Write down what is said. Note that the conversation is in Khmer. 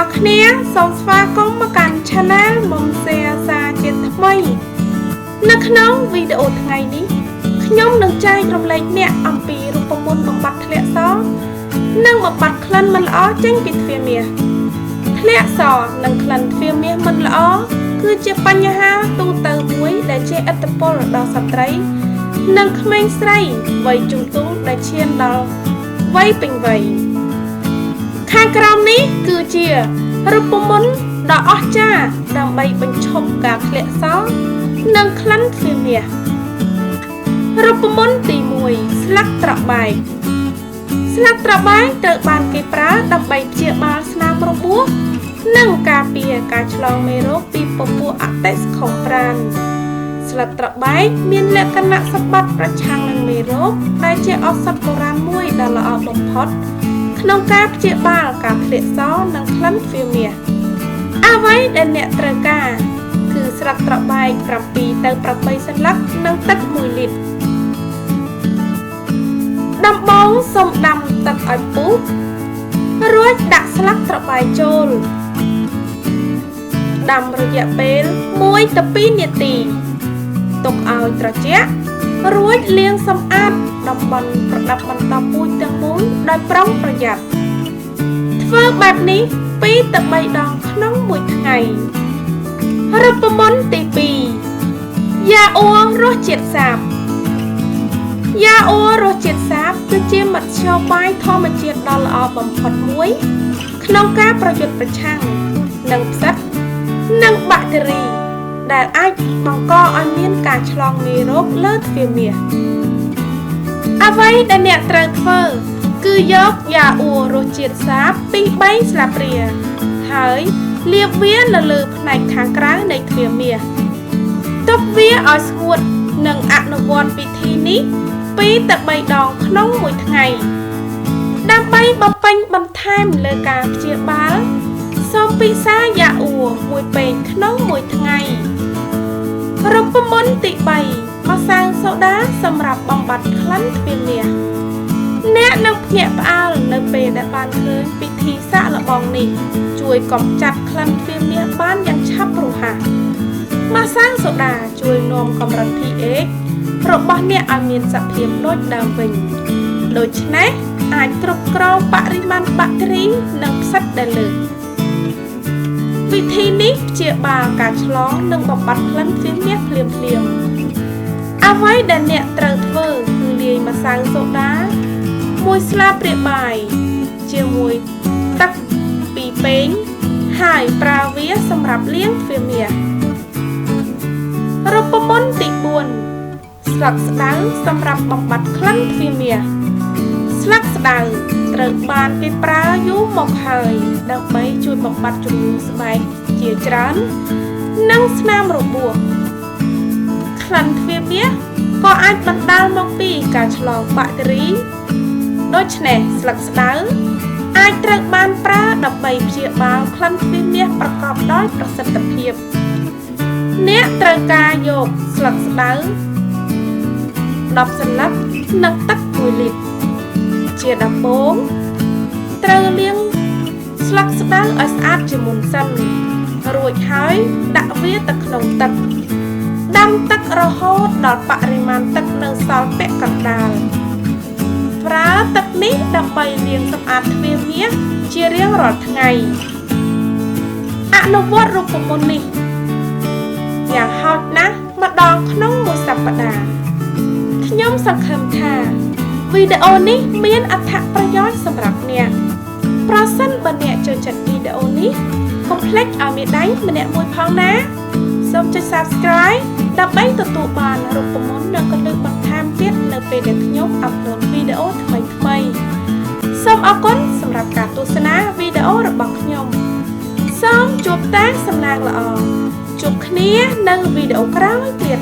អរគ្នាសូមស្វាគមន៍មកកាន់ Channel មុំសៀសាជាថ្មីនៅក្នុងវីដេអូថ្ងៃនេះខ្ញុំនឹងចែករំលែកអ្នកអំពីរូបមន្តបំបត្តិធ្លាក់សនិងបំបត្តិក្លិនមិនល្អចេញពីទ្វារមាសធ្លាក់សនិងក្លិនទ្វារមាសមិនល្អគឺជាបញ្ហាទូទៅមួយដែលជាឥទ្ធិពលដល់ស្ត្រីនិងក្មេងស្រីវ័យជំទង់ដែលឈានដល់វ័យពេញវ័យខាងក្រោមនេះគឺជារូបមន្តដ៏អស្ចារ្យដើម្បីបញ្ឈប់ការធ្លាក់សនិងក្លិនទ្វារមាសរូបមន្តទី1ស្លឹកត្របែកស្លឹកត្របែកត្រូវបានគេប្រើដើម្បីព្យាបាលស្នាមរបួសនិងការពារការឆ្លងមេរោគពីពពួកអតិសខុំប្រាណស្លឹកត្របែកមានលក្ខណៈសម្បត្តិប្រឆាំងនឹងមេរោគដែលជាឱសថបុរាណមួយដ៏ល្អបំផុតក្នុងការព្យាបាលការធ្លាក់សនិងក្លិនទ្វារមាសអ្វីដែលអ្នកត្រូវការគឺស្លឹកត្របែក7ទៅ8សន្លឹកនិងទឹក1លីត្រដំបូងសូមដាំទឹកឲ្យពុះរួចដាក់ស្លឹកត្របែកចូលដាំរយៈពេល1ទៅ2នាទីទុកឲ្យត្រជាក់រួចលាងសម្អាតតំបន់ប្រដាប់បន្តពូជទាំងមូលដោយប្រុងប្រយ័ត្នធ្វើបែបនេះ2ទៅ3ដងក្នុងមួយថ្ងៃរូបមន្តទី2យ៉ាអ៊ូរសជាតិសាបយ៉ាអ៊ូរសជាតិសាបគឺជាមធ្យោបាយធម្មជាតិដ៏ល្អបំផុតមួយក្នុងការប្រយុទ្ធប្រឆាំងនឹងផ្សិតនិងបាក់តេរីដែលអាចបង្កឲ្យមានការឆ្លងមេរោគលើទ្វារមាសអ្វីដែលអ្នកត្រូវធ្វើគឺយកយ៉ាអ៊ូរសជាតិសាបពី3ស្លាបព្រាហើយលាបវានៅលើផ្នែកខាងក្រៅនៃទ្វារមាសទុកវាឲ្យស្ងួតនិងអនុវត្តវិធីនេះ2ទៅ3ដងក្នុងមួយថ្ងៃដើម្បីបំពេញបន្ថែមលើការព្យាបាលសូមពិសាយ៉ាអ៊ូមួយពេងក្នុងមួយថ្ងៃរូបមន្តទី3ម្សៅសូដាសម្រាប់បំបត្តិក្លិនទ្វារមាសអ្នកនឹងភ្ញាក់ផ្អើលនៅពេលដែលបានឃើញពិធីសាកល្បងនេះជួយកម្ចាត់ក្លិនទ្វារមាសបានយ៉ាងឆាប់រហ័សម្សៅសូដាជួយនាំកម្រិត pH របស់អ្នកឲ្យមានសភាពដូចដើមវិញដូច្នេះអាចគ្រប់គ្រងបរិមាណបាក់តេរីនិងផ្សិតដែលលើសវិធីនេះព្យាបាលការឆ្លងនិងបំបត្តិក្លិនទ្វារមាសភ្លាមៗអ្វីដែលអ្នកត្រូវធ្វើគឺលាយម្សៅសូដា1ស្លាបព្រាបាយជាមួយទឹក2ពែងហើយប្រើវាសម្រាប់លាងទ្វារមាសរូបមន្តទី4ស្លឹកស្តៅសម្រាប់បំបត្តិក្លិនទ្វារមាសស្លឹកស្តៅត្រូវបានគេប្រើយូរមកហើយដើម្បីជួយបំបត្តិជំងឺស្បែកជាច្រើននិងស្នាមរបួសក្លិនទ្វារមាសក៏អាចបណ្ដាលមកពីការឆ្លងបាក់តេរីដូច្នេះស្លឹកស្តៅអាចត្រូវបានប្រើដើម្បីព្យាបាលក្លិនទ្វារមាសប្រកបដោយប្រសិទ្ធភាពអ្នកត្រូវការយកស្លឹកស្តៅ10សន្លឹកនិងទឹក1លីត្រជាដំបូងត្រូវលាងស្លឹកស្តៅឲ្យស្អាតជាមុនសិនរួចហើយដាក់វាទៅក្នុងទឹកដាំទឹករហូតដល់បរិមាណទឹកនៅសល់ពាក់កណ្ដាលប្រើទឹកនេះដើម្បីលាងសម្អាតទ្វារមាសជារៀងរាល់ថ្ងៃអនុវត្តរូបមន្តនេះយ៉ាងហោចណាស់ម្ដងក្នុងមួយសប្តាហ៍ខ្ញុំសង្ឃឹមថាវីដេអូនេះមានអត្ថប្រយោជន៍សម្រាប់អ្នកប្រសិនបើអ្នកចូលចិត្តវីដេអូនេះកុំភ្លេចឲ្យមេដៃម្នាក់មួយផងណាសូមចុច Subscribe ដើម្បីទទួលបានរូបមន្តនិងគន្លឹះបន្ថែមទៀតនៅពេលដែលខ្ញុំអាប់ឡូតវីដេអូថ្មីៗសូមអរគុណសម្រាប់ការទស្សនាវីដេអូរបស់ខ្ញុំសូមជួបតែសំណាងល្អជួបគ្នានៅវីដេអូក្រោយទៀត